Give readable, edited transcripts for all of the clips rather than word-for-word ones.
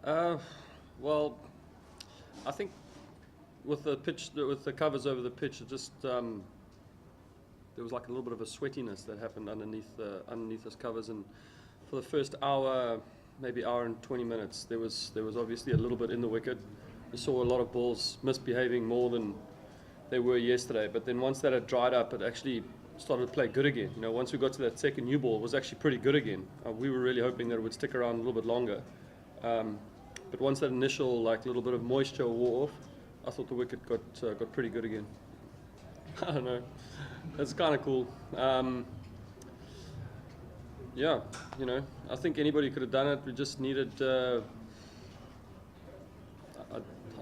Uh, well, I think with the pitch, with the covers over the pitch, it just there was like a little bit of a sweatiness that happened underneath those covers, and for the first hour, maybe hour and 20 minutes, there was obviously a little bit in the wicket. We saw a lot of balls misbehaving more than they were yesterday, but then once that had dried up, it actually started to play good again. You know, once we got to that second new ball, it was actually pretty good again. We were really hoping that it would stick around a little bit longer. But once that initial little bit of moisture wore off, I thought the wicket got pretty good again. I don't know. It's kind of cool. Yeah, I think anybody could have done it. We just needed, I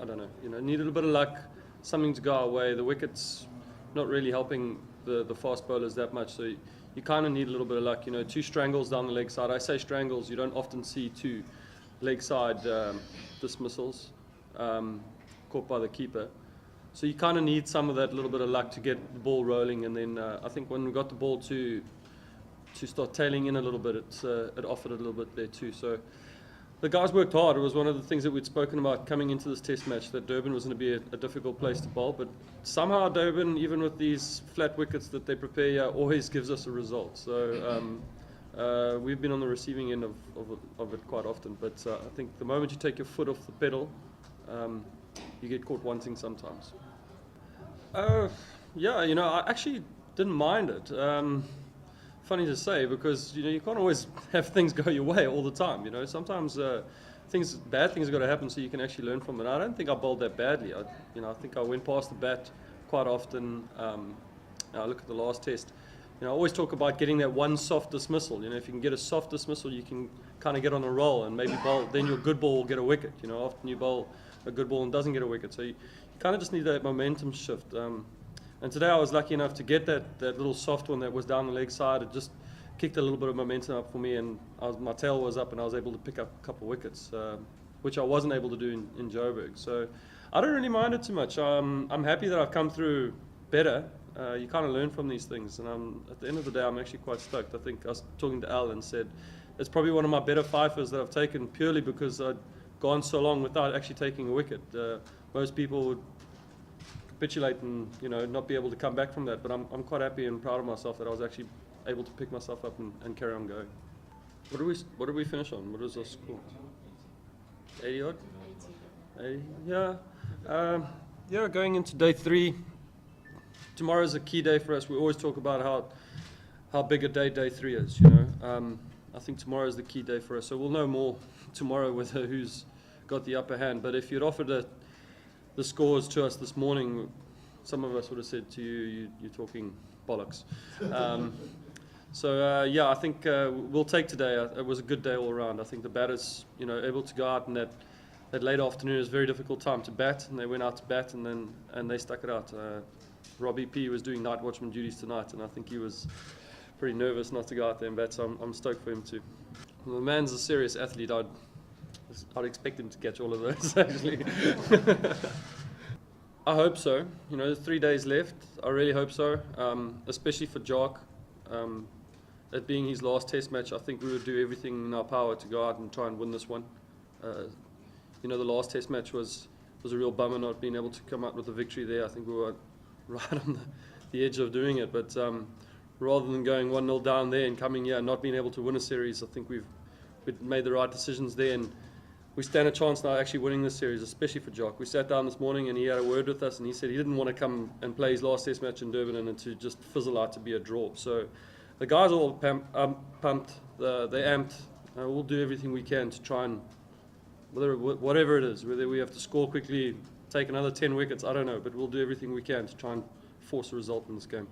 don't know, needed a bit of luck, something to go our way. The wicket's not really helping the fast bowlers that much, so you kind of need a little bit of luck. Two strangles down the leg side. I say strangles, you don't often see two leg side dismissals caught by the keeper. So you kind of need some of that little bit of luck to get the ball rolling, and then I think when we got the ball to start tailing in a little bit, it offered a little bit there too. So the guys worked hard. It was one of the things that we'd spoken about coming into this test match, that Durban was going to be a difficult place to bowl, but somehow Durban, even with these flat wickets that they prepare here, always gives us a result. So we've been on the receiving end of it quite often, but I think the moment you take your foot off the pedal, you get caught wanting sometimes. Yeah, I actually didn't mind it. Funny to say, because you can't always have things go your way all the time. Sometimes bad things got to happen so you can actually learn from it. I don't think I bowled that badly. I think I went past the bat quite often. I look at the last test. I always talk about getting that one soft dismissal. If you can get a soft dismissal, you can kind of get on a roll and maybe bowl. Then your good ball will get a wicket. Often you bowl a good ball and doesn't get a wicket. So you kind of just need that momentum shift. And today I was lucky enough to get that little soft one that was down the leg side. It just kicked a little bit of momentum up for me, and my tail was up, and I was able to pick up a couple of wickets, which I wasn't able to do in Joburg. So I don't really mind it too much. I'm happy that I've come through better. You kind of learn from these things, and at the end of the day, I'm actually quite stoked. I think I was talking to Al and said it's probably one of my better fifers that I've taken, purely because I'd gone so long without actually taking a wicket. Most people would capitulate and not be able to come back from that, but I'm quite happy and proud of myself that I was actually able to pick myself up and carry on going. What did we finish on? What was our score? 80 odd? 80, yeah. Yeah, going into day 3. Tomorrow's a key day for us. We always talk about how big a day 3 is. I think tomorrow is the key day for us. So we'll know more tomorrow whether who's got the upper hand. But if you'd offered the scores to us this morning, some of us would have said to you, you're talking bollocks. Yeah, I think we'll take today. It was a good day all around. I think the batters, able to go out in that late afternoon. It was a very difficult time to bat, and they went out to bat, and they stuck it out. Robbie P was doing night watchman duties tonight, and I think he was pretty nervous not to go out there and bat, so I'm stoked for him too. Well, the man's a serious athlete. I'd expect him to catch all of those, actually. I hope so. There's 3 days left. I really hope so, especially for Jock. It being his last test match, I think we would do everything in our power to go out and try and win this one. The last test match was a real bummer not being able to come out with a victory there. I think we were right on the edge of doing it, but rather than going 1-0 down there and coming here and not being able to win a series, I think we've made the right decisions there, and we stand a chance now actually winning this series, especially for Jock. We sat down this morning and he had a word with us, and he said he didn't want to come and play his last test match in Durban and to just fizzle out to be a draw. So the guys are all pumped, they're amped. We'll do everything we can to try and, whatever it is, whether we have to score quickly, take another 10 wickets, I don't know, but we'll do everything we can to try and force a result in this game.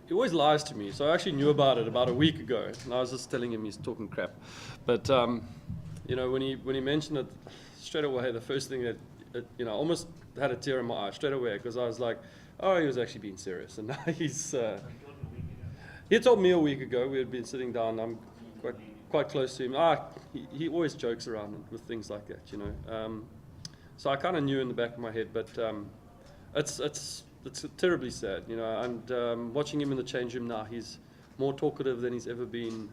He always lies to me, so I actually knew about it about a week ago, and I was just telling him he's talking crap. But when he mentioned it straight away, the first thing that I almost had a tear in my eye straight away, because I was like, oh, he was actually being serious, and now he told me a week ago. We had been sitting down. I'm quite close to him. He always jokes around with things like that, So I kind of knew in the back of my head, but it's terribly sad, and watching him in the change room now, he's more talkative than he's ever been.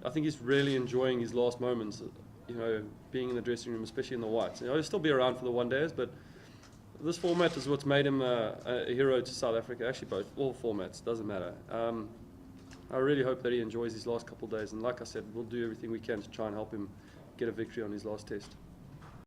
I think he's really enjoying his last moments being in the dressing room, especially in the whites. He'll still be around for the one days, but this format is what's made him a hero to South Africa. Actually, all formats, doesn't matter. I really hope that he enjoys his last couple of days, and like I said, we'll do everything we can to try and help him get a victory on his last test.